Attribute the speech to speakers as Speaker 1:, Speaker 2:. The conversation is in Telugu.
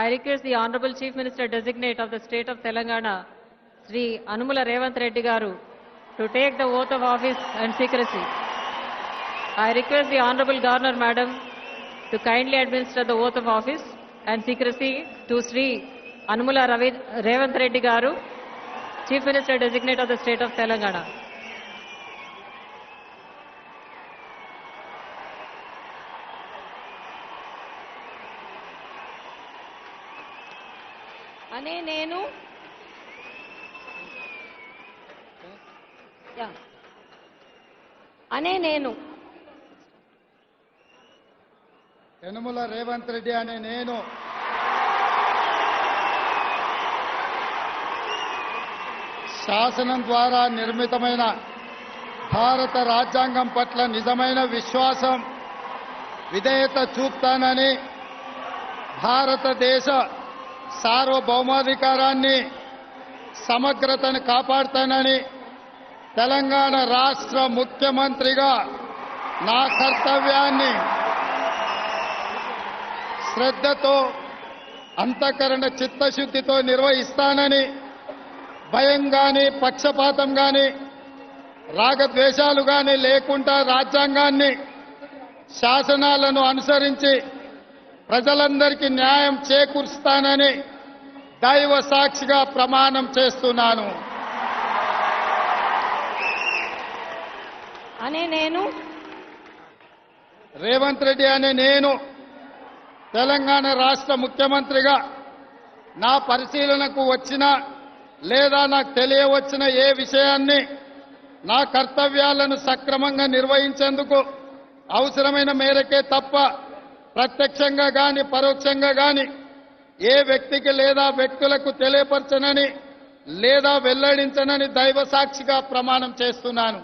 Speaker 1: I request the Honorable Chief Minister Designate of the State of Telangana, Sri Anumula Revanth Reddy Garu, to take the oath of office and secrecy. I request the Honorable Governor Madam to kindly administer the oath of office and secrecy to Sri Anumula Revanth Reddy Garu, Chief Minister Designate of the State of Telangana.
Speaker 2: Yanamala Revanth Reddy అనే నేను శాసనం ద్వారా నిర్మితమైన భారత రాజ్యాంగం పట్ల నిజమైన విశ్వాసం విధేయత చూపుతానని భారతదేశ సార్వభౌమాధికారాన్ని సమగ్రతను కాపాడుతానని తెలంగాణ రాష్ట్ర ముఖ్యమంత్రిగా నా కర్తవ్యాన్ని శ్రద్ధతో అంతఃకరణ చిత్తశుద్ధితో నిర్వహిస్తానని భయం గాని పక్షపాతం గాని రాగద్వేషాలు గాని లేకుండా రాజ్యాంగాన్ని శాసనాలను అనుసరించి ప్రజలందరికీ న్యాయం చేకూరుస్తానని దైవ సాక్షిగా ప్రమాణం చేస్తున్నాను. రేవంత్ రెడ్డి అనే నేను తెలంగాణ రాష్ట్ర ముఖ్యమంత్రిగా నా పరిశీలనకు వచ్చిన లేదా నాకు తెలియవచ్చిన ఏ విషయాన్ని నా కర్తవ్యాలను సక్రమంగా నిర్వహించేందుకు అవసరమైన మేరకే తప్ప ప్రత్యక్షంగా గాని పరోక్షంగా గాని ఏ వ్యక్తికి లేదా వ్యక్తులకు తెలియపరచనని లేదా వెల్లడించనని దైవ సాక్షిగా ప్రమాణం చేస్తున్నాను.